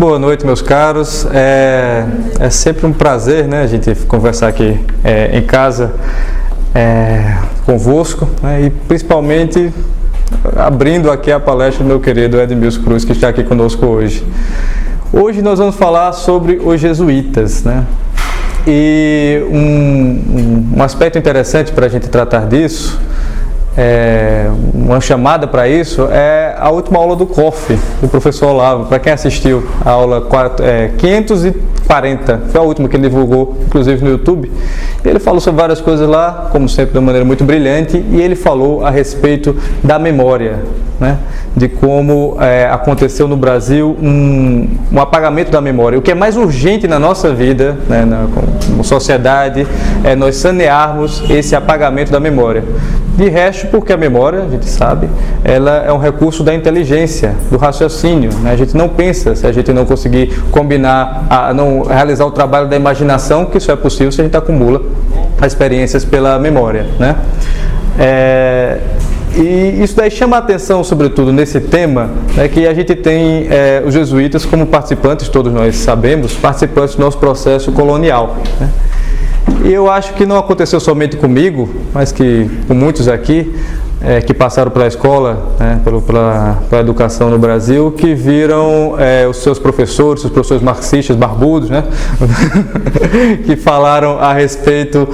Boa noite, meus caros. É sempre um prazer, né, a gente conversar aqui em casa convosco, né, e principalmente abrindo aqui a palestra do meu querido Edmilson Cruz, que está aqui conosco hoje. Hoje nós vamos falar sobre os jesuítas, né? E um aspecto interessante para a gente tratar disso, uma chamada para isso, é a última aula do COF, do professor Olavo. Para quem assistiu a aula 540, foi a última que ele divulgou, inclusive no YouTube. Ele falou sobre várias coisas lá, como sempre, de uma maneira muito brilhante, e ele falou a respeito da memória, né? De como aconteceu no Brasil um apagamento da memória. O que é mais urgente na nossa vida, né, como sociedade, é nós sanearmos esse apagamento da memória. De resto, porque a memória, a gente sabe, ela é um recurso da inteligência, do raciocínio, né? A gente não pensa se a gente não conseguir combinar, não realizar o trabalho da imaginação, que isso é possível se a gente acumula experiências pela memória, né? E isso daí chama a atenção, sobretudo nesse tema, né, que a gente tem os jesuítas como participantes, todos nós sabemos, participantes do nosso processo colonial, né? E eu acho que não aconteceu somente comigo, mas que com muitos aqui que passaram pela escola, né, pela educação no Brasil, que viram os seus professores marxistas, barbudos, né, que falaram a respeito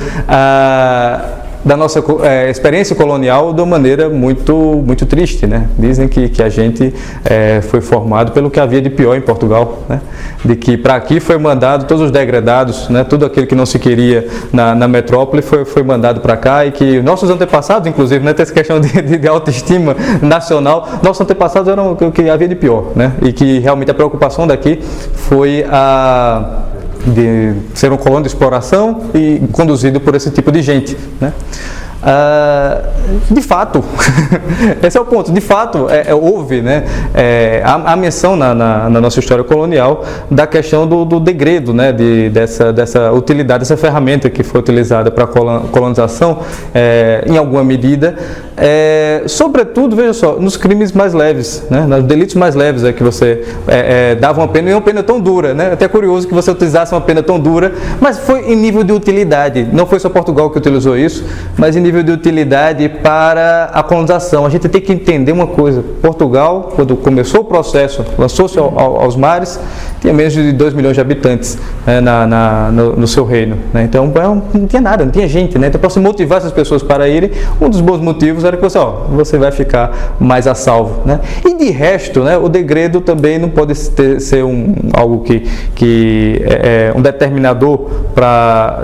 da nossa experiência colonial de uma maneira muito triste, né? Dizem que a gente foi formado pelo que havia de pior em Portugal, né? De que para aqui foi mandado todos os degradados, né? Tudo aquilo que não se queria na metrópole foi mandado para cá, e que nossos antepassados, inclusive, né, tem essa questão de autoestima nacional, nossos antepassados eram o que havia de pior, né? E que realmente a preocupação daqui foi de ser um colônia de exploração e conduzido por esse tipo de gente, né? De fato, esse é o ponto, de fato houve, né, a menção na nossa história colonial da questão do degredo, né, dessa utilidade, dessa ferramenta que foi utilizada para a colonização, em alguma medida, sobretudo, veja só, nos crimes mais leves, né, nos delitos mais leves, que você dava uma pena, e uma pena tão dura, né? Até curioso que você utilizasse uma pena tão dura, mas foi em nível de utilidade. Não foi só Portugal que utilizou isso, mas em nível de utilidade para a colonização. A gente tem que entender uma coisa: Portugal, quando começou o processo, lançou-se aos mares, tinha menos de 2 milhões de habitantes, né, no seu reino, né? Então não tinha nada, não tinha gente, né? Então, para se motivar essas pessoas para irem, um dos bons motivos era que você vai ficar mais a salvo, né? E de resto, né, o degredo também não pode ser algo que é um determinador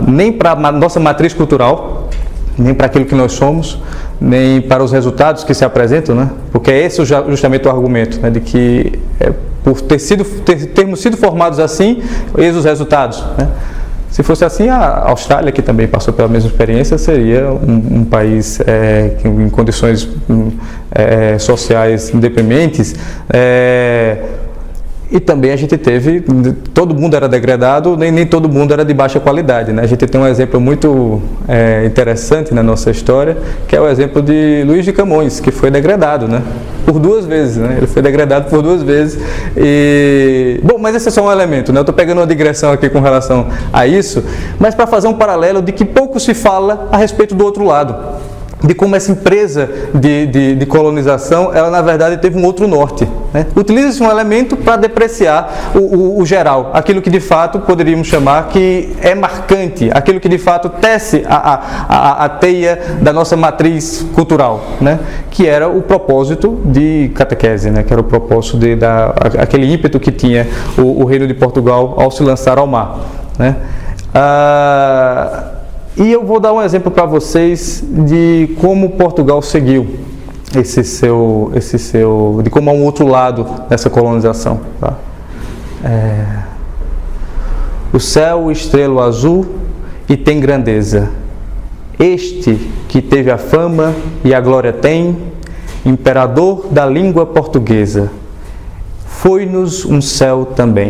nem para a nossa matriz cultural, nem para aquilo que nós somos, nem para os resultados que se apresentam, né? Porque é esse justamente o argumento, né, de que por termos sido formados assim, eis os resultados, né? Se fosse assim, a Austrália, que também passou pela mesma experiência, seria um país em condições sociais deprimentes. E também a gente teve, todo mundo era degradado, nem todo mundo era de baixa qualidade, né? A gente tem um exemplo muito interessante na nossa história, que é o exemplo de Luís de Camões, que foi degradado, né? Por 2 vezes, né? Ele foi degradado por 2 vezes. Bom, mas esse é só um elemento, né? Eu estou pegando uma digressão aqui com relação a isso, mas para fazer um paralelo de que pouco se fala a respeito do outro lado, de como essa empresa de colonização, ela na verdade teve um outro norte, né? Utiliza-se um elemento para depreciar o geral, aquilo que de fato poderíamos chamar que é marcante, aquilo que de fato tece a teia da nossa matriz cultural, né? Que era o propósito de catequese, né? Que era o propósito aquele ímpeto que tinha o reino de Portugal ao se lançar ao mar, né? E eu vou dar um exemplo para vocês de como Portugal seguiu de como há um outro lado dessa colonização, tá? O céu estrela azul e tem grandeza. Este que teve a fama e a glória tem, imperador da língua portuguesa, foi-nos um céu também.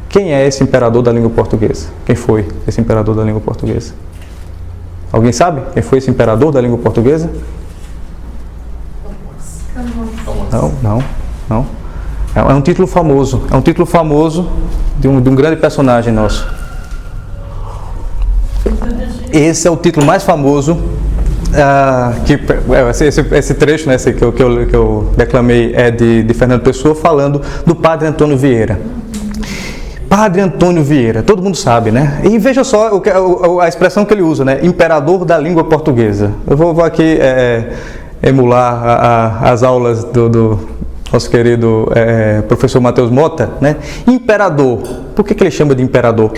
Quem é esse imperador da língua portuguesa? Quem foi esse imperador da língua portuguesa? Alguém sabe quem foi esse imperador da língua portuguesa? Não. É um título famoso, de um grande personagem nosso. Esse é o título mais famoso, esse trecho, né, esse que eu declamei é de Fernando Pessoa, falando do Padre Antônio Vieira. Padre Antônio Vieira, todo mundo sabe, né? E veja só a expressão que ele usa, né? Imperador da língua portuguesa. Eu vou aqui emular as aulas do nosso querido professor Matheus Mota, né? Imperador. Por que ele chama de imperador?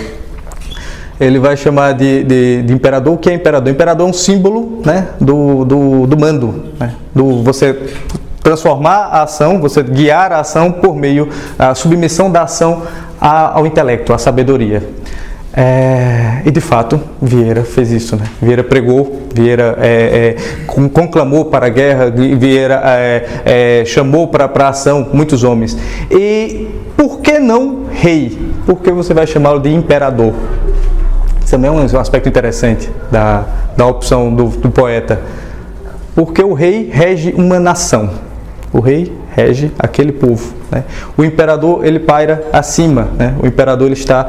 Ele vai chamar de imperador. O que é imperador? Imperador é um símbolo, né, do mando, né? Você transformar a ação, você guiar a ação por meio da submissão da ação ao intelecto, à sabedoria. E de fato, Vieira fez isso, né? Vieira pregou, Vieira conclamou para a guerra, Vieira chamou para a ação muitos homens. E por que não rei? Por que você vai chamá-lo de imperador? Isso também é um aspecto interessante da opção do poeta. Porque o rei rege uma nação. O rei rege aquele povo, né? O imperador, ele paira acima, né? O imperador, ele está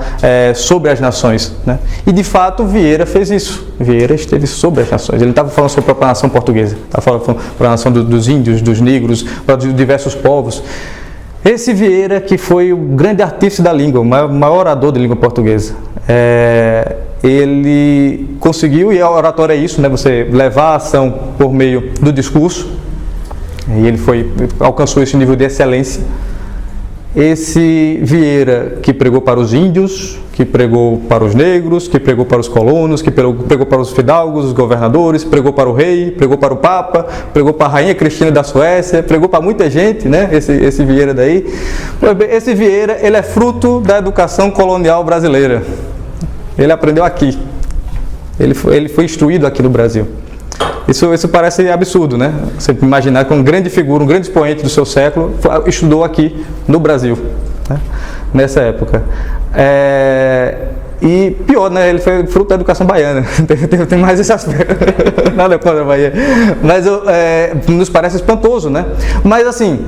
sobre as nações, né? E de fato Vieira fez isso. Vieira esteve sobre as nações. Ele não estava falando sobre a própria nação portuguesa, estava falando para a nação dos índios, dos negros, para diversos povos. Esse Vieira, que foi o grande artífice da língua, o maior orador da língua portuguesa, ele conseguiu, e a oratória é isso, né? Você levar a ação por meio do discurso. E ele alcançou esse nível de excelência. Esse Vieira que pregou para os índios, que pregou para os negros, que pregou para os colonos, que pregou para os fidalgos, os governadores, pregou para o rei, pregou para o Papa, pregou para a Rainha Cristina da Suécia, pregou para muita gente, né? Esse Vieira daí. Esse Vieira, ele é fruto da educação colonial brasileira. Ele aprendeu aqui. Ele foi instruído aqui no Brasil. Isso parece absurdo, né? Você imaginar que uma grande figura, um grande expoente do seu século estudou aqui no Brasil, né? Nessa época. E pior, né? Ele foi fruto da educação baiana. Tem mais esse aspecto. Nada contra a Bahia. Mas nos parece espantoso, né? Mas assim,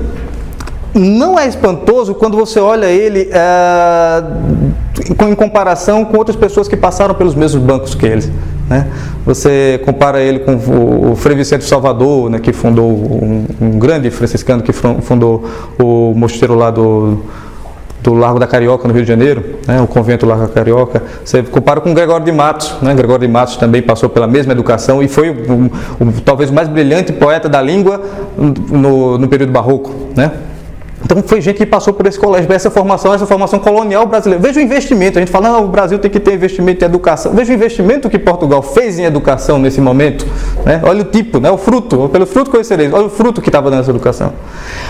não é espantoso quando você olha ele em comparação com outras pessoas que passaram pelos mesmos bancos que eles, né? Você compara ele com o Frei Vicente Salvador, né, que fundou um grande franciscano que fundou o mosteiro lá do Largo da Carioca, no Rio de Janeiro, né, o convento Largo da Carioca. Você compara com Gregório de Matos, né? Gregório de Matos também passou pela mesma educação e foi talvez o mais brilhante poeta da língua no período barroco, né? Então foi gente que passou por esse colégio, essa formação colonial brasileira. Veja o investimento, a gente fala, o Brasil tem que ter investimento em educação. Veja o investimento que Portugal fez em educação nesse momento, né? Olha o tipo, né? O fruto, pelo fruto conhecereis, olha o fruto que estava nessa educação.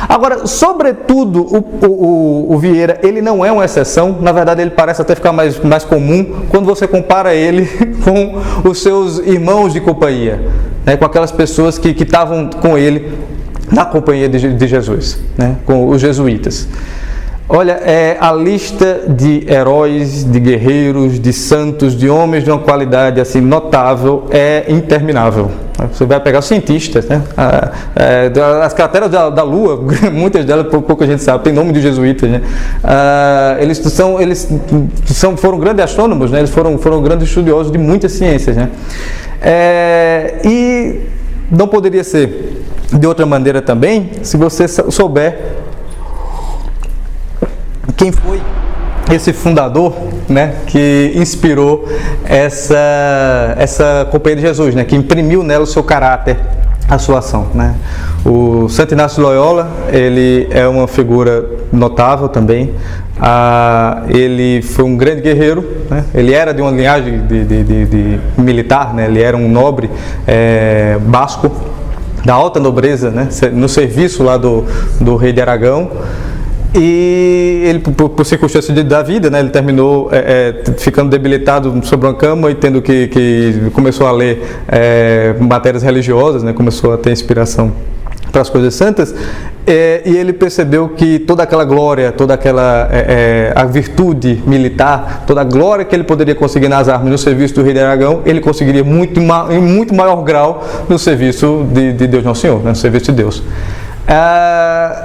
Agora, sobretudo, o Vieira, ele não é uma exceção, na verdade ele parece até ficar mais comum quando você compara ele com os seus irmãos de companhia, né? Com aquelas pessoas que estavam com ele na companhia de Jesus, né? Com os jesuítas. Olha, a lista de heróis, de guerreiros, de santos, de homens de uma qualidade assim notável é interminável. Você vai pegar os cientistas, né? As crateras da Lua, muitas delas pouca gente sabe, tem nome de jesuítas, né? Eles foram grandes astrônomos, né? Eles foram grandes estudiosos de muitas ciências, né? E não poderia ser de outra maneira também, se você souber quem foi esse fundador, né, que inspirou essa companhia de Jesus, né, que imprimiu nela o seu caráter, a sua ação, né? O Santo Inácio de Loyola, ele é uma figura notável também. Ele foi um grande guerreiro, né? Ele era de uma linhagem de militar, né? Ele era um nobre basco, da alta nobreza, né? No serviço lá do rei de Aragão. E ele, por circunstâncias da vida, né, ele terminou ficando debilitado sobre uma cama e tendo que começou a ler matérias religiosas, né, começou a ter inspiração para as coisas santas, e ele percebeu que toda aquela glória, toda aquela a virtude militar, toda a glória que ele poderia conseguir nas armas no serviço do rei de Aragão, ele conseguiria em muito maior grau no serviço de Deus Nosso Senhor, né, no serviço de Deus.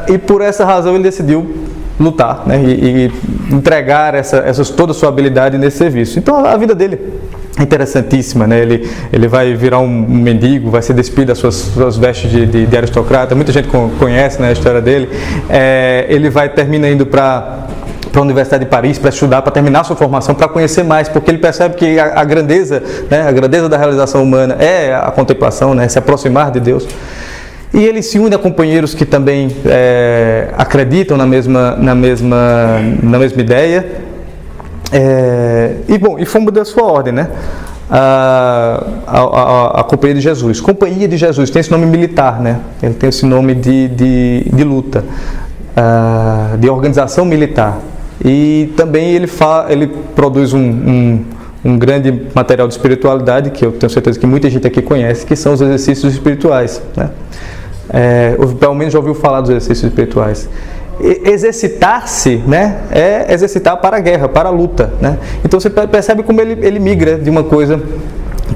E por essa razão ele decidiu lutar, né, e entregar toda a sua habilidade nesse serviço. Então a vida dele é interessantíssima, né? Ele vai virar um mendigo, vai ser despido das suas vestes de aristocrata. Muita gente conhece, né, a história dele. Ele termina indo para a Universidade de Paris para estudar, para terminar sua formação, para conhecer mais, porque ele percebe que a grandeza, né, a grandeza da realização humana é a contemplação, né, se aproximar de Deus. E ele se une a companheiros que também acreditam na mesma ideia. E fomos da sua ordem, né? A Companhia de Jesus. Companhia de Jesus tem esse nome militar, né? Ele tem esse nome de luta, de organização militar. E também ele produz um grande material de espiritualidade, que eu tenho certeza que muita gente aqui conhece, que são os exercícios espirituais, né? Pelo menos já ouviu falar dos exercícios espirituais. Exercitar-se, né, é exercitar para a guerra, para a luta, né? Então você percebe como ele migra de uma coisa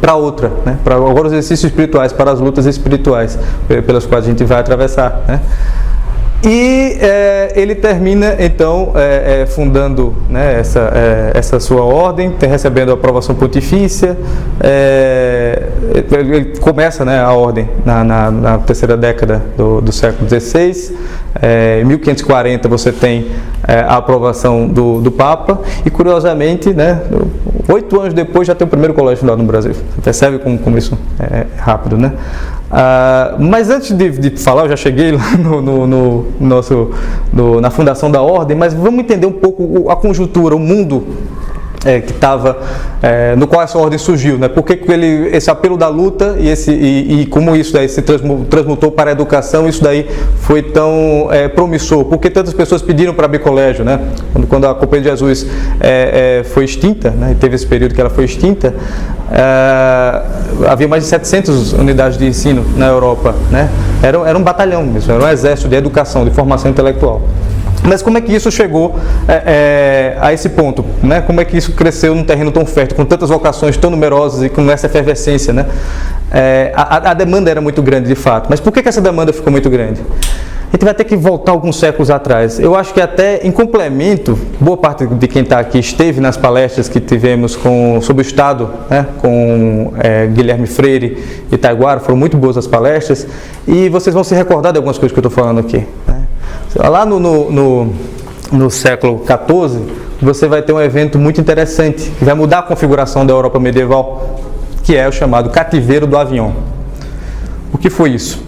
para outra, né? Para agora os exercícios espirituais, para as lutas espirituais pelas quais a gente vai atravessar, né? E ele termina então fundando, né, essa sua ordem, recebendo a aprovação pontifícia. Ele começa, né, a ordem na terceira década do século XVI. Em 1540 você tem a aprovação do Papa e, curiosamente, né, 8 anos depois já tem o primeiro colégio fundado no Brasil. Você percebe como isso é rápido, né? Mas antes de falar, eu já cheguei lá na fundação da ordem, mas vamos entender um pouco a conjuntura, o mundo que estava, no qual essa ordem surgiu, né? Por que esse apelo da luta e como isso daí se transmutou para a educação, isso daí foi tão promissor? Por que tantas pessoas pediram para abrir colégio, né? Quando a Companhia de Jesus foi extinta, né? E teve esse período que ela foi extinta, havia mais de 700 unidades de ensino na Europa, né? Era um batalhão mesmo, era um exército de educação, de formação intelectual. Mas como é que isso chegou a esse ponto, né? Como é que isso cresceu num terreno tão fértil, com tantas vocações tão numerosas e com essa efervescência, né? A demanda era muito grande, de fato. Mas por que essa demanda ficou muito grande? A gente vai ter que voltar alguns séculos atrás. Eu acho que até em complemento, boa parte de quem está aqui esteve nas palestras que tivemos sobre o Estado, né, com Guilherme Freire e Taiguara, foram muito boas as palestras, e vocês vão se recordar de algumas coisas que eu estou falando aqui, né? Lá no século XIV, você vai ter um evento muito interessante, que vai mudar a configuração da Europa medieval, que é o chamado Cativeiro do Avignon. O que foi isso?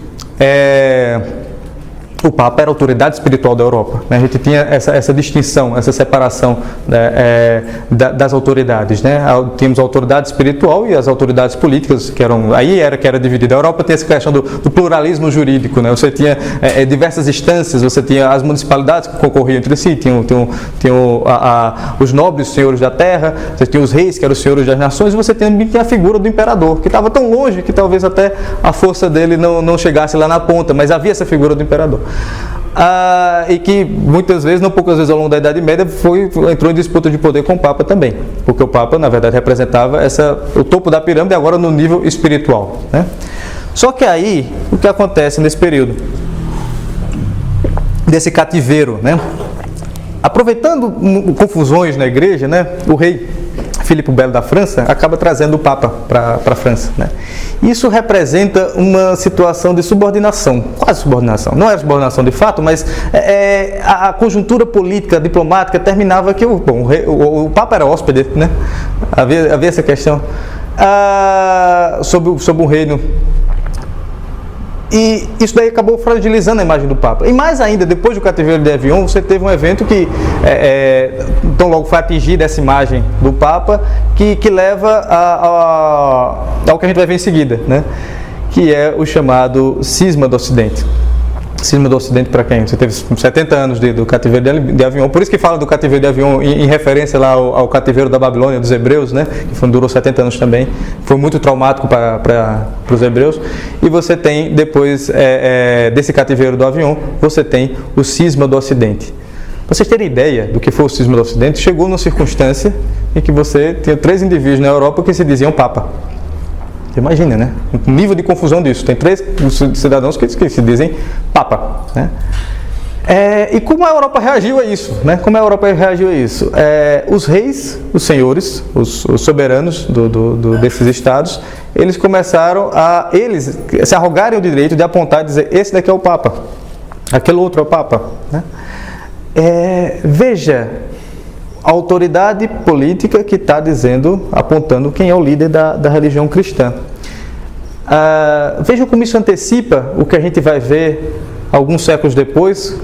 O Papa era a autoridade espiritual da Europa, né? A gente tinha essa distinção, essa separação, né, das autoridades, né? Tínhamos a autoridade espiritual e as autoridades políticas, que era dividida. A Europa tem essa questão do pluralismo jurídico, né? Você tinha diversas instâncias, você tinha as municipalidades que concorriam entre si, tinha os nobres, os senhores da terra, você tinha os reis, que eram os senhores das nações, e você tinha a figura do imperador, que estava tão longe que talvez até a força dele não chegasse lá na ponta, mas havia essa figura do imperador. E que muitas vezes, não poucas vezes ao longo da Idade Média, entrou em disputa de poder com o Papa também, porque o Papa, na verdade, representava o topo da pirâmide, agora no nível espiritual, né? Só que aí, o que acontece nesse período desse cativeiro, né? Aproveitando confusões na igreja, né, o rei Filipe o Belo da França acaba trazendo o Papa para a França, né? Isso representa uma situação de subordinação, quase subordinação. Não era subordinação de fato, mas a conjuntura política, diplomática terminava que o Papa era hóspede, né? Havia essa questão sobre um reino. E isso daí acabou fragilizando a imagem do Papa. E mais ainda, depois do Cativeiro de Avignon, você teve um evento que, tão logo foi atingida essa imagem do Papa, que leva ao que a gente vai ver em seguida, né? Que é o chamado Cisma do Ocidente. Cisma do Ocidente para quem? Você teve 70 anos do Cativeiro de Avignon, por isso que fala do Cativeiro de Avignon em referência lá ao Cativeiro da Babilônia, dos Hebreus, né? Que durou 70 anos também, foi muito traumático para os Hebreus. E você tem, depois desse Cativeiro do Avignon, você tem o Cisma do Ocidente. Para vocês terem ideia do que foi o Cisma do Ocidente, chegou numa circunstância em que você tinha 3 indivíduos na Europa que se diziam Papa. Imagina, né? O nível de confusão disso. Tem 3 cidadãos que se dizem Papa, né? E como a Europa reagiu a isso? Né? Como a Europa reagiu a isso? Os reis, os senhores, os soberanos desses estados, eles começaram a se arrogarem o direito de apontar e dizer: esse daqui é o Papa, aquele outro é o Papa. Né? Veja a autoridade política que está apontando quem é o líder da religião cristã. Veja como isso antecipa o que a gente vai ver alguns séculos depois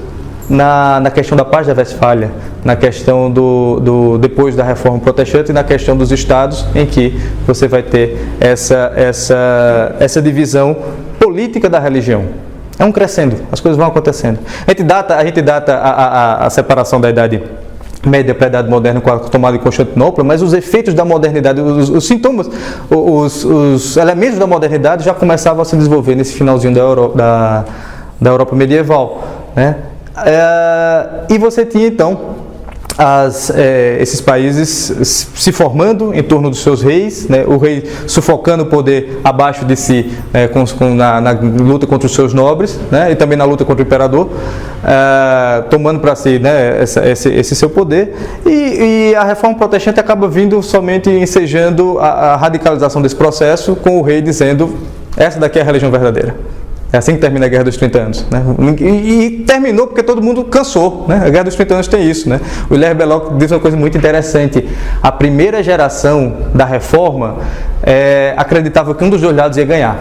na questão da Paz da Westfália, na questão depois da Reforma Protestante e na questão dos estados, em que você vai ter essa divisão política da religião. É um crescendo, as coisas vão acontecendo. A gente data a separação da Idade Média para a Idade Moderna com a tomada de Constantinopla, mas os efeitos da modernidade, os sintomas, os elementos da modernidade já começavam a se desenvolver nesse finalzinho da Europa medieval, né? E você tinha então esses países se formando em torno dos seus reis, né? O rei sufocando o poder abaixo de si, na luta contra os seus nobres, né? E também na luta contra o imperador, tomando para si, né, esse seu poder, e a Reforma Protestante acaba vindo somente ensejando a radicalização desse processo, com o rei dizendo: essa daqui é a religião verdadeira. É assim que termina a Guerra dos 30 anos. Né? E terminou porque todo mundo cansou. Né? A Guerra dos 30 anos tem isso. Né? O Hilaire Belloc diz uma coisa muito interessante. A primeira geração da Reforma acreditava que um dos dois lados ia ganhar.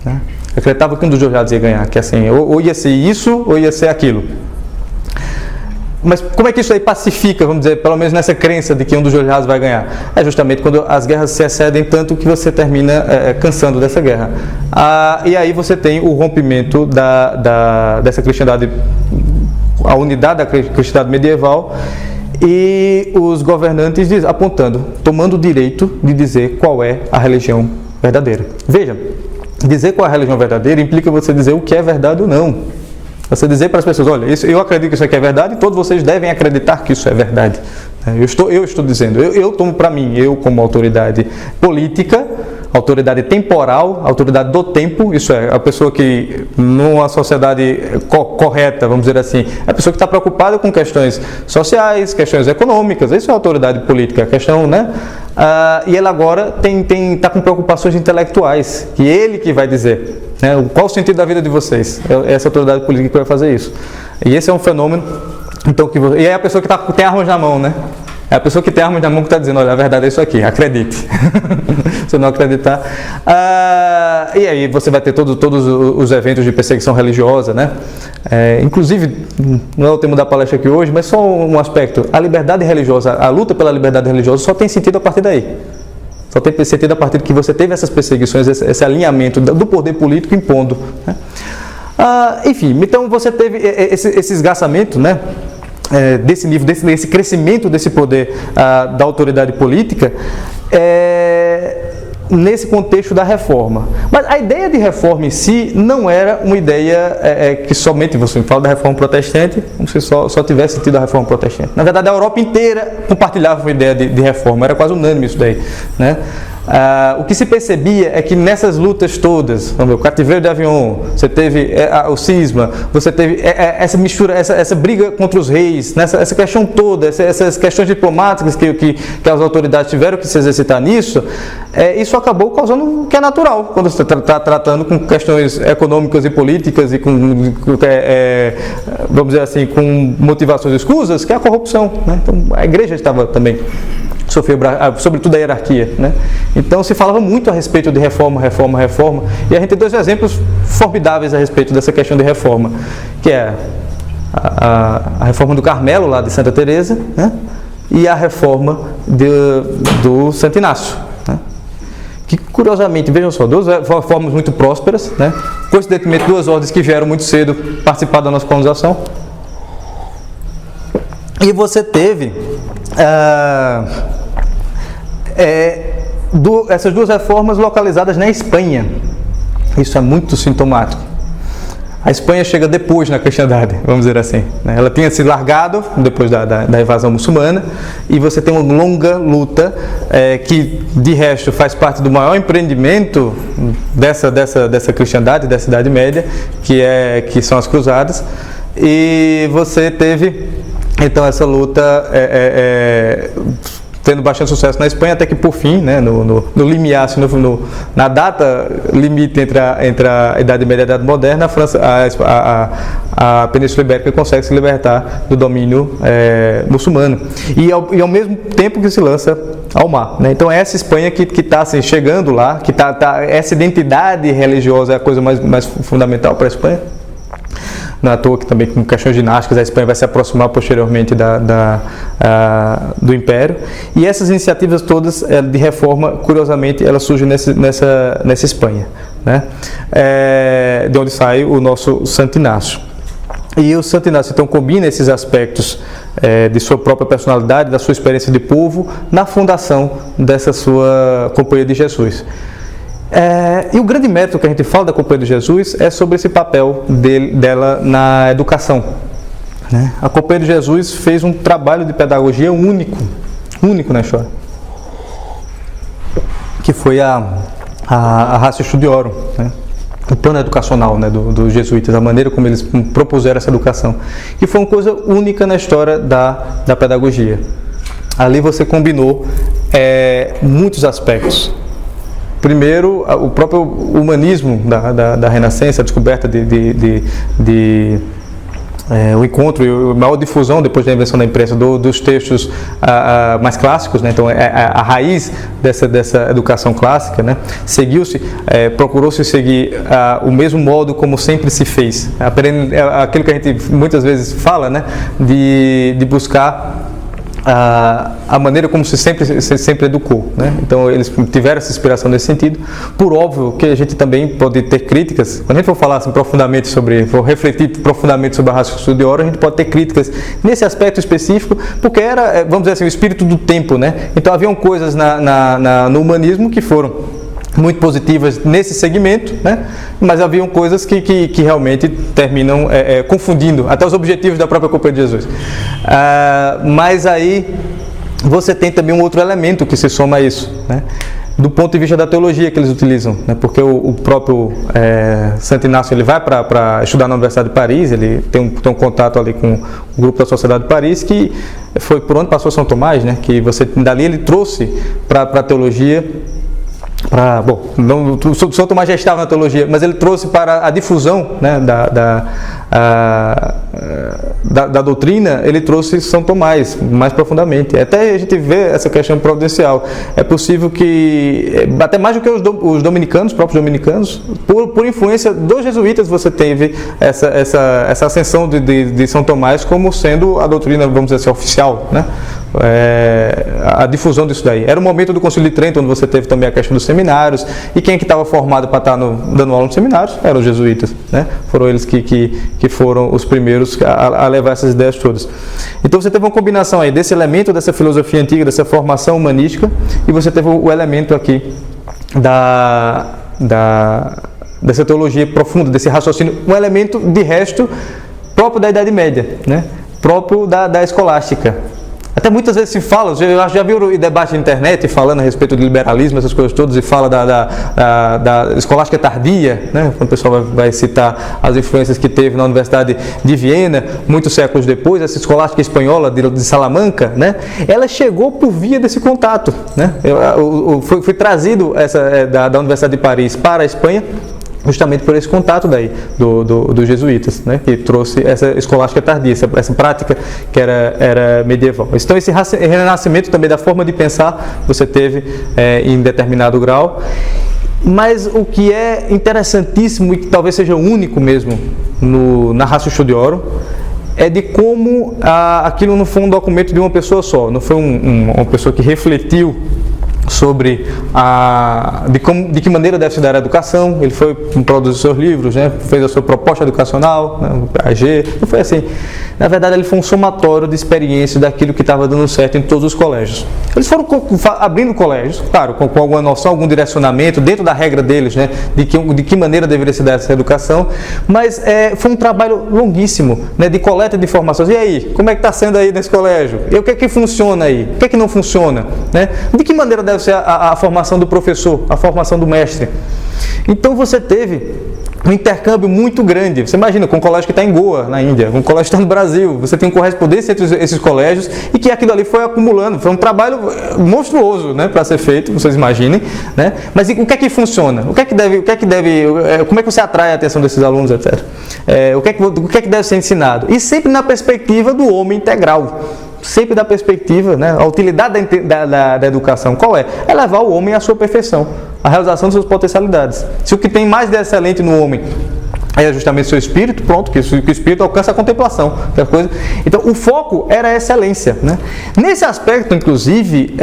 Né? Acreditava que um dos dois lados ia ganhar. Que assim, ou ia ser isso, ou ia ser aquilo. Mas como é que isso aí pacifica, vamos dizer, pelo menos nessa crença de que um dos dois lados vai ganhar? É justamente quando as guerras se excedem tanto que você termina cansando dessa guerra. E aí você tem o rompimento dessa cristandade, a unidade da cristandade medieval, e os governantes apontando, tomando o direito de dizer qual é a religião verdadeira. Veja, dizer qual é a religião verdadeira implica você dizer o que é verdade ou não. Você dizer para as pessoas: olha, eu acredito que isso aqui é verdade e todos vocês devem acreditar que isso é verdade. Eu estou dizendo, eu tomo para mim, eu como autoridade política, autoridade temporal, autoridade do tempo, isso é, a pessoa que, numa sociedade correta, vamos dizer assim, é a pessoa que está preocupada com questões sociais, questões econômicas, isso é autoridade política, a questão, né? E ela agora está com preocupações intelectuais, que ele que vai dizer. Qual o sentido da vida de vocês? É essa autoridade política que vai fazer isso. E esse é um fenômeno. Então, e é a pessoa que tem armas na mão, né? É a pessoa que tem armas na mão que está dizendo: olha, a verdade é isso aqui, acredite. Se não acreditar. E aí você vai ter todos os eventos de perseguição religiosa, né? Inclusive, não é o tema da palestra aqui hoje, mas só um aspecto: a liberdade religiosa, a luta pela liberdade religiosa só tem sentido a partir daí. Só tem sentido a partir de que você teve essas perseguições, esse alinhamento do poder político impondo. Né? Enfim, então você teve esse esgarçamento, né? Desse nível, desse crescimento desse poder da autoridade política, nesse contexto da reforma. Mas a ideia de reforma em si não era uma ideia que somente, você fala da reforma protestante, como se só tivesse tido a reforma protestante. Na verdade, a Europa inteira compartilhava uma ideia de reforma, era quase unânime isso daí. Né? O que se percebia é que nessas lutas todas, vamos ver, o cativeiro de Avignon, você teve o cisma, você teve essa mistura, essa briga contra os reis, essa questão toda, essas questões diplomáticas que as autoridades tiveram que se exercitar nisso, isso acabou causando o que é natural, quando você está tratando com questões econômicas e políticas e vamos dizer assim, com motivações escusas, que é a corrupção. Né? Então, a igreja estava também sofreu, sobretudo a hierarquia, né? Então se falava muito a respeito de reforma, e a gente tem dois exemplos formidáveis a respeito dessa questão de reforma, que é a reforma do Carmelo, lá de Santa Teresa, né? E a reforma do Santo Inácio, né? Que curiosamente, vejam só, duas reformas muito prósperas, né? Coincidentemente, duas ordens que vieram muito cedo participar da nossa colonização. E você teve essas duas reformas localizadas na Espanha. Isso é muito sintomático. A Espanha chega depois na cristandade, vamos dizer assim. Ela tinha se largado depois da invasão muçulmana, e você tem uma longa luta que, de resto, faz parte do maior empreendimento dessa cristandade, dessa Idade Média, que são as cruzadas. e você teve então essa luta tendo bastante sucesso na Espanha, até que por fim, né, no limiar, assim, na data limite entre a Idade Média e a Idade Moderna, a França, a Península Ibérica consegue se libertar do domínio muçulmano. E ao mesmo tempo que se lança ao mar, né? Então essa Espanha que está assim, chegando lá, que essa identidade religiosa é a coisa mais fundamental para a Espanha. Não é à toa que também com questões ginásticas a Espanha vai se aproximar posteriormente do Império. E essas iniciativas todas de reforma, curiosamente, elas surgem nessa Espanha, né? De onde sai o nosso Santo Inácio. E o Santo Inácio então combina esses aspectos de sua própria personalidade, da sua experiência de povo, na fundação dessa sua Companhia de Jesus. E o grande mérito que a gente fala da Companhia de Jesus é sobre esse papel dela na educação, né? A Companhia de Jesus fez um trabalho de pedagogia único na história, que foi a Ratio Studiorum, né? O plano educacional, né, dos jesuítas, a maneira como eles propuseram essa educação, que foi uma coisa única na história da pedagogia. Ali você combinou muitos aspectos. Primeiro, o próprio humanismo da Renascença, a descoberta o encontro e a maior difusão depois da invenção da imprensa dos textos mais clássicos, né? Então a raiz dessa educação clássica, né? Procurou-se seguir o mesmo modo como sempre se fez, aquilo que a gente muitas vezes fala, né? De buscar a maneira como se sempre educou, né? Então eles tiveram essa inspiração nesse sentido. Por óbvio que a gente também pode ter críticas, quando a gente for falar assim, for refletir profundamente sobre a Ratio Studiorum, a gente pode ter críticas nesse aspecto específico, porque era, vamos dizer assim, o espírito do tempo, né? Então haviam coisas no humanismo que foram muito positivas nesse segmento, né? Mas haviam coisas que realmente terminam confundindo até os objetivos da própria Companhia de Jesus. Mas aí você tem também um outro elemento que se soma a isso, né? Do ponto de vista da teologia que eles utilizam, né? Porque o próprio Santo Inácio ele vai para estudar na Universidade de Paris, ele tem um contato ali com o grupo da Sociedade de Paris, que foi por onde passou São Tomás, né? Que dali ele trouxe para a teologia. São Tomás já estava na teologia, mas ele trouxe para a difusão, né, da doutrina, ele trouxe São Tomás mais profundamente. Até a gente vê essa questão providencial. É possível que, até mais do que os dominicanos, os próprios dominicanos, por influência dos jesuítas, você teve essa ascensão de São Tomás como sendo a doutrina, vamos dizer assim, oficial, né? A difusão disso daí. Era o momento do Concílio de Trento, onde você teve também a questão dos seminários, e quem que estava formado para estar dando aula nos seminários eram os jesuítas, né? Foram eles que foram os primeiros a levar essas ideias todas. Então você teve uma combinação aí desse elemento, dessa filosofia antiga, dessa formação humanística, e você teve o elemento aqui dessa teologia profunda, desse raciocínio, um elemento de resto próprio da Idade Média, né? Próprio da escolástica. Até muitas vezes se fala, já viu o debate na internet falando a respeito do liberalismo, essas coisas todas, e fala da escolástica tardia, né? Quando o pessoal vai citar as influências que teve na Universidade de Viena, muitos séculos depois, essa escolástica espanhola de Salamanca, né? Ela chegou por via desse contato, né? Foi trazido da Universidade de Paris para a Espanha, justamente por esse contato daí dos jesuítas, né, que trouxe essa escolástica tardia, essa prática que era medieval. Então esse renascimento também da forma de pensar você teve em determinado grau, mas o que é interessantíssimo e que talvez seja único mesmo na Ratio Studiorum é de como aquilo não foi um documento de uma pessoa só, não foi uma pessoa que refletiu sobre de que maneira deve se dar a educação. Ele produziu seus livros, né? Fez a sua proposta educacional, né? AG, não foi assim. Na verdade, ele foi um somatório de experiências daquilo que estava dando certo em todos os colégios. Eles foram abrindo colégios, claro, com alguma noção, algum direcionamento, dentro da regra deles, né? De que maneira deveria se dar essa educação, mas foi um trabalho longuíssimo, né? De coleta de informações. E aí, como é que está sendo aí nesse colégio? E o que é que funciona aí? O que é que não funciona? Né? De que maneira deve ser a formação do professor, a formação do mestre? Então você teve um intercâmbio muito grande. Você imagina, com um colégio que está em Goa, na Índia, com um colégio que está no Brasil, você tem uma correspondência entre esses colégios e que aquilo ali foi acumulando. Foi um trabalho monstruoso, né, para ser feito, vocês imaginem, né? Mas o que é que funciona? Como é que você atrai a atenção desses alunos, etc. O que é que deve ser ensinado? E sempre na perspectiva do homem integral. Sempre da perspectiva, né, a utilidade da educação, qual é? É levar o homem à sua perfeição, à realização de suas potencialidades. Se o que tem mais de excelente no homem é justamente o seu espírito, pronto, que o espírito alcança a contemplação. Coisa. Então, o foco era a excelência. Né? Nesse aspecto, inclusive,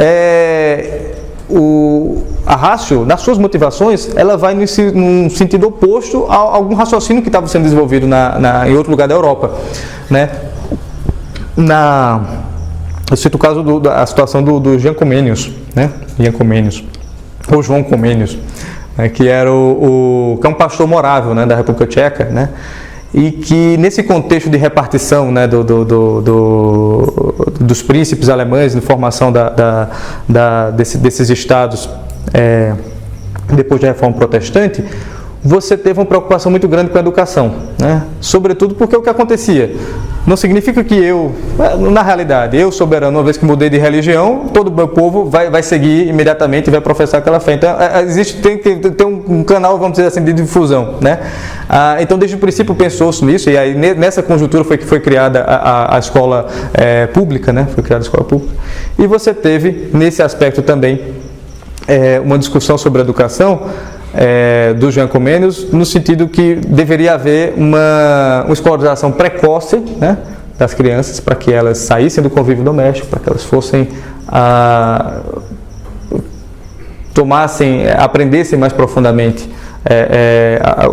a Ratio, nas suas motivações, ela vai num sentido oposto a algum raciocínio que estava sendo desenvolvido em outro lugar da Europa. Né? Eu cito o caso da situação do Jan Comenius, né? Jan Comenius, ou João Comenius, né? Que era que é um pastor morável, né? Da República Tcheca, né? E que nesse contexto de repartição, né? Dos príncipes alemães, de formação desses estados, depois da Reforma Protestante, você teve uma preocupação muito grande com a educação, né? Sobretudo porque o que acontecia não significa que na realidade, eu soberano, uma vez que mudei de religião, todo o meu povo vai seguir imediatamente e vai professar aquela fé. Então, tem um canal, vamos dizer assim, de difusão, né? Então, desde o princípio pensou-se nisso, e aí nessa conjuntura foi que foi criada a escola pública, né? Foi criada a escola pública. E você teve, nesse aspecto também, uma discussão sobre a educação, do Jan Comenius, no sentido que deveria haver uma escolarização precoce, né, das crianças, para que elas saíssem do convívio doméstico, para que elas fossem aprendessem mais profundamente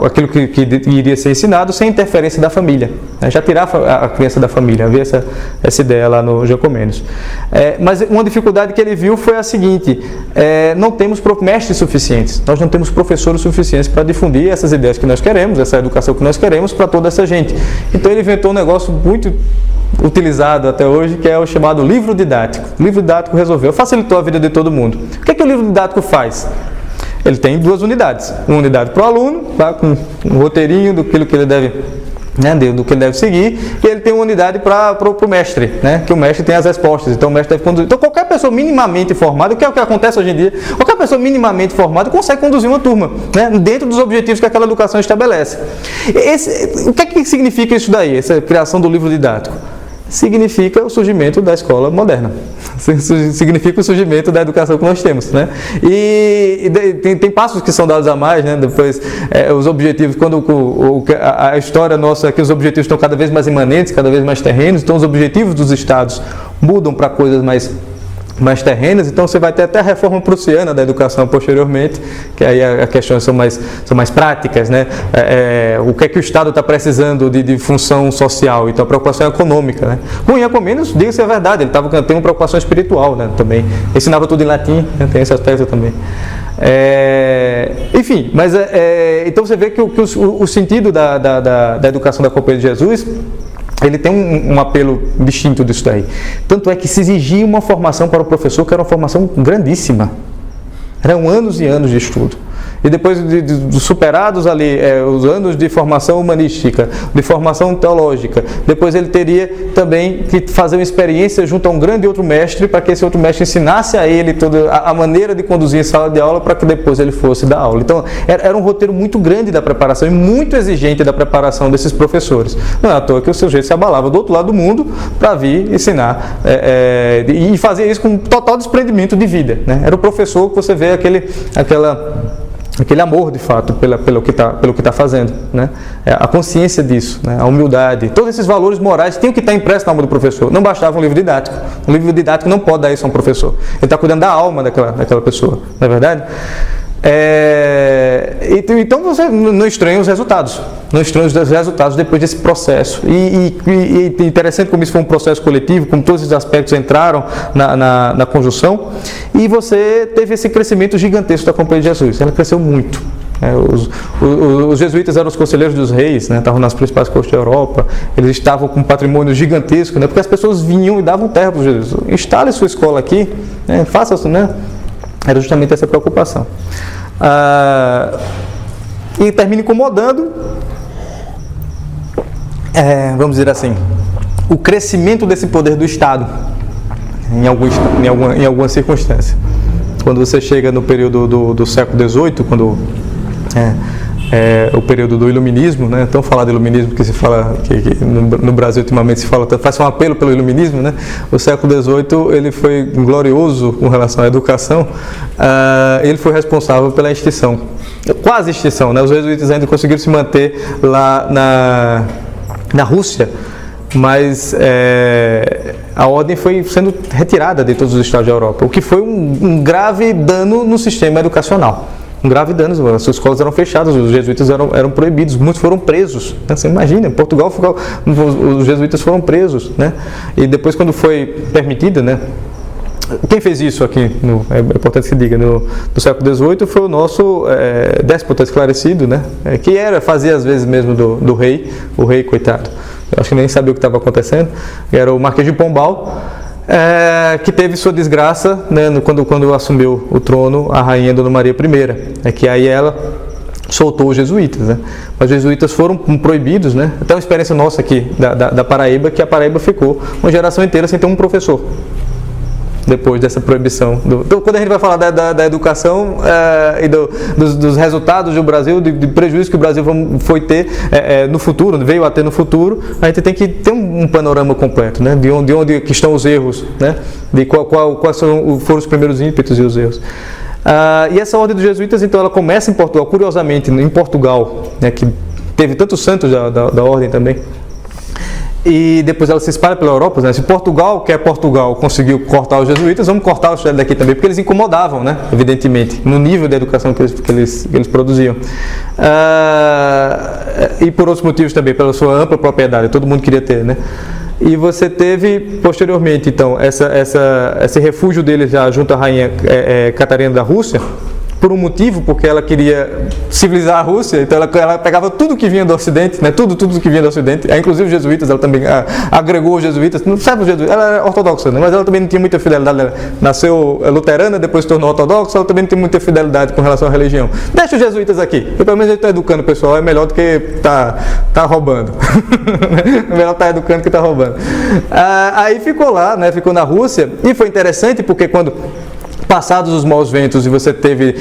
aquilo que iria ser ensinado, sem interferência da família, né? Já tirar a criança da família, havia essa ideia lá no Jan Comenius. Mas uma dificuldade que ele viu foi a seguinte: não temos mestres suficientes, nós não temos professores suficientes para difundir essas ideias que nós queremos, essa educação que nós queremos para toda essa gente. Então ele inventou um negócio muito utilizado até hoje, que é o chamado livro didático. O livro didático facilitou a vida de todo mundo. O que é que o livro didático faz? Ele tem 2 unidades. Uma unidade para o aluno, tá, com um roteirinho do que ele deve, né, do que ele deve seguir, e ele tem uma unidade para o mestre, né, que o mestre tem as respostas, então o mestre deve conduzir. Então qualquer pessoa minimamente formada, que é o que acontece hoje em dia, qualquer pessoa minimamente formada consegue conduzir uma turma, né, dentro dos objetivos que aquela educação estabelece. O que é que significa isso daí, essa criação do livro didático? Significa o surgimento da escola moderna, significa o surgimento da educação que nós temos, né? E tem passos que são dados a mais, né? Depois, os objetivos, quando a história nossa é que os objetivos estão cada vez mais imanentes, cada vez mais terrenos, então os objetivos dos estados mudam para coisas mais terrenas, então você vai ter até a reforma prussiana da educação posteriormente, que aí as questões são mais práticas, né? O que é que o Estado está precisando de função social, então a preocupação é econômica, né? Com Jan Comenius, diga-se a verdade, ele tem uma preocupação espiritual, né? Também ensinava tudo em latim, né? Tem esse aspecto também. Enfim, mas então você vê que o sentido da educação da Companhia de Jesus, ele tem um apelo distinto disso daí. Tanto é que se exigia uma formação para o professor que era uma formação grandíssima. Eram anos e anos de estudo. E depois de superados ali os anos de formação humanística, de formação teológica, depois ele teria também que fazer uma experiência junto a um grande outro mestre, para que esse outro mestre ensinasse a ele toda a maneira de conduzir em sala de aula, para que depois ele fosse dar aula. Então era um roteiro muito grande da preparação e muito exigente da preparação desses professores. Não é à toa que o sujeito se abalava do outro lado do mundo para vir ensinar, e fazia isso com total desprendimento de vida, né? Era o professor que você vê aquele amor, de fato, pelo que está fazendo, né? A consciência disso, né? A humildade, todos esses valores morais tinham que estar impressos na alma do professor. Não bastava um livro didático. Um livro didático não pode dar isso a um professor. Ele está cuidando da alma daquela pessoa, não é verdade? Então você não estranha os resultados. Não estranha os resultados depois desse processo. E interessante como isso foi um processo coletivo, como todos esses aspectos entraram na conjunção, e você teve esse crescimento gigantesco da Companhia de Jesus. Ela cresceu muito. Os jesuítas eram os conselheiros dos reis, né? Estavam nas principais cortes da Europa, eles estavam com um patrimônio gigantesco, né? Porque as pessoas vinham e davam terra para os Jesus. Instale sua escola aqui, né? Faça isso, né? Era justamente essa preocupação. e termina incomodando, vamos dizer assim, o crescimento desse poder do Estado em alguma circunstância. Quando você chega no período do século XVIII, quando o período do iluminismo, né? Tão falado de iluminismo que se fala que no Brasil ultimamente se fala, faz um apelo pelo iluminismo, né? O século XVIII ele foi glorioso com relação à educação. Ele foi responsável pela extinção, quase extinção, né? Os jesuítas ainda conseguiram se manter lá na Rússia, mas a ordem foi sendo retirada de todos os estados da Europa, o que foi um grave dano no sistema educacional. Um grave dano, as escolas eram fechadas, os jesuítas eram proibidos, muitos foram presos. Né? Você imagina, em Portugal os jesuítas foram presos, né? E depois, quando foi permitida, né? Quem fez isso aqui, é importante que se diga, no século XVIII foi o nosso déspota esclarecido, né? Que fazia às vezes mesmo do rei, o rei coitado. Eu acho que nem sabia o que estava acontecendo. Era o Marquês de Pombal, que teve sua desgraça, né, quando assumiu o trono a rainha Dona Maria I, que aí ela soltou os jesuítas, né? Mas os jesuítas foram proibidos, né? Até uma experiência nossa aqui da Paraíba, que a Paraíba ficou uma geração inteira sem ter um professor. Depois dessa proibição. Então, quando a gente vai falar da educação e dos resultados do Brasil, de prejuízo que o Brasil foi ter no futuro, veio a ter no futuro, a gente tem que ter um panorama completo, né? De onde que estão os erros, né? De quais foram os primeiros ímpetos e os erros. E essa ordem dos jesuítas, então, ela começa em Portugal, curiosamente, em Portugal, né? Que teve tantos santos da ordem também. E depois ela se espalha pela Europa, né? Se Portugal conseguiu cortar os jesuítas, vamos cortar os daqui também, porque eles incomodavam, né? Evidentemente, no nível de educação que eles produziam. E por outros motivos também, pela sua ampla propriedade, todo mundo queria ter, né? E você teve, posteriormente, então, esse refúgio deles já junto à rainha Catarina da Rússia, por um motivo, porque ela queria civilizar a Rússia, então ela pegava tudo que vinha do Ocidente, né? Tudo que vinha do Ocidente, inclusive os jesuítas, ela também agregou os jesuítas, não sabe os jesuítas, ela era ortodoxa, né? Mas ela também não tinha muita fidelidade, ela nasceu luterana, depois se tornou ortodoxa, ela também não tem muita fidelidade com relação à religião. Deixa os jesuítas aqui, porque pelo menos a gente está educando o pessoal, é melhor do que tá roubando. É melhor estar educando do que tá roubando. Aí ficou lá, né? Ficou na Rússia, e foi interessante porque quando passados os maus ventos, e você teve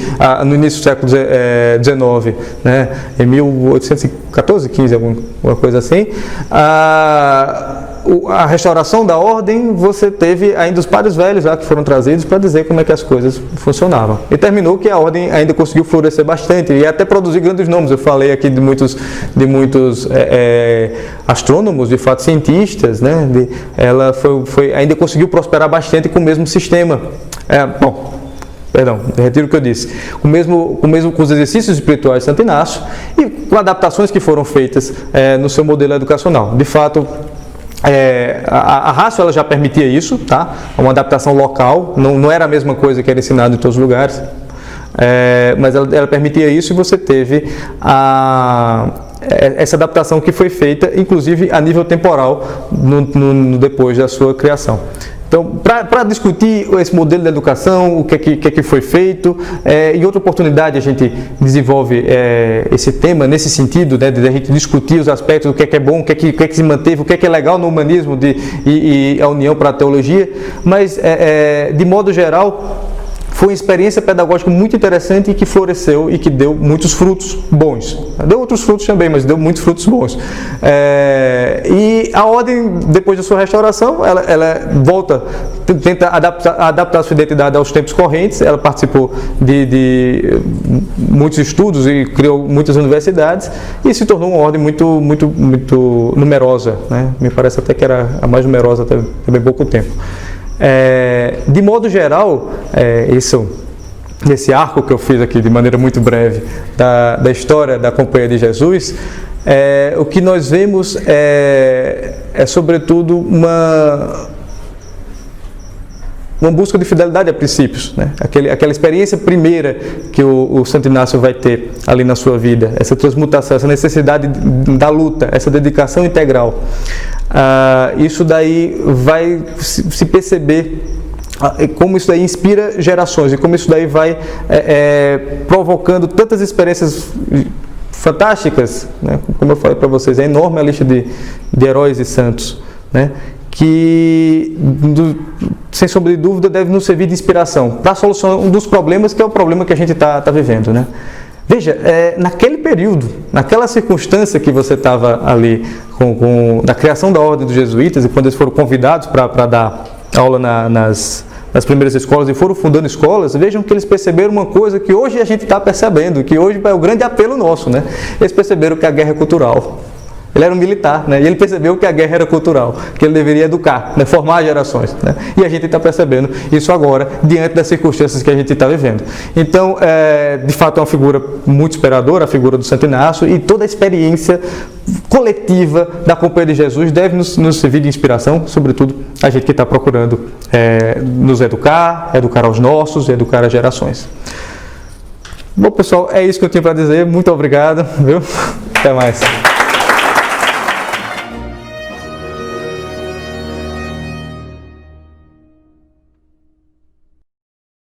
no início do século XIX, né, em 1814, 15, alguma coisa assim, a restauração da ordem, você teve ainda os padres velhos lá que foram trazidos para dizer como é que as coisas funcionavam. E terminou que a ordem ainda conseguiu florescer bastante e até produzir grandes nomes. Eu falei aqui de muitos astrônomos, de fato cientistas, né? Ela ainda conseguiu prosperar bastante com o mesmo sistema. Retiro o que eu disse. Com os exercícios espirituais de Santo Inácio e com adaptações que foram feitas no seu modelo educacional. De fato, a Ratio ela já permitia isso, tá? Uma adaptação local, não era a mesma coisa que era ensinado em todos os lugares, mas ela permitia isso, e você teve essa adaptação que foi feita, inclusive a nível temporal, depois da sua criação. Então, para discutir esse modelo de educação, o que é que foi feito, em outra oportunidade a gente desenvolve esse tema nesse sentido, né, de a gente discutir os aspectos, o que é bom, o que é que se manteve, o que é legal no humanismo e a união para a teologia, mas de modo geral foi uma experiência pedagógica muito interessante e que floresceu e que deu muitos frutos bons. Deu outros frutos também, mas deu muitos frutos bons. E a ordem, depois da sua restauração, ela volta, tenta adaptar a sua identidade aos tempos correntes. Ela participou de muitos estudos e criou muitas universidades e se tornou uma ordem muito, muito, muito numerosa, né? Me parece até que era a mais numerosa até bem pouco tempo. De modo geral, esse arco que eu fiz aqui de maneira muito breve da história da Companhia de Jesus, o que nós vemos é sobretudo uma busca de fidelidade a princípios, né? Aquela experiência primeira que o Santo Inácio vai ter ali na sua vida, essa transmutação, essa necessidade da luta, essa dedicação integral. Isso daí vai se perceber como isso daí inspira gerações e como isso daí vai provocando tantas experiências fantásticas, né? Como eu falei para vocês, é enorme a lista de heróis e santos, né? Que, sem sombra de dúvida, deve nos servir de inspiração para a solução de um dos problemas, que é o problema que a gente está vivendo, né? Veja, naquele período, naquela circunstância que você estava ali, da criação da Ordem dos Jesuítas, e quando eles foram convidados para dar aula nas primeiras escolas e foram fundando escolas, vejam que eles perceberam uma coisa que hoje a gente está percebendo, que hoje é o grande apelo nosso, né? Eles perceberam que a guerra é cultural. Ele era um militar, né? E ele percebeu que a guerra era cultural, que ele deveria educar, né? Formar gerações, né? E a gente está percebendo isso agora, diante das circunstâncias que a gente está vivendo. Então, de fato, é uma figura muito inspiradora, a figura do Santo Inácio, e toda a experiência coletiva da Companhia de Jesus deve nos servir de inspiração, sobretudo a gente que está procurando nos educar aos nossos, educar as gerações. Bom, pessoal, é isso que eu tinha para dizer. Muito obrigado, viu? Até mais.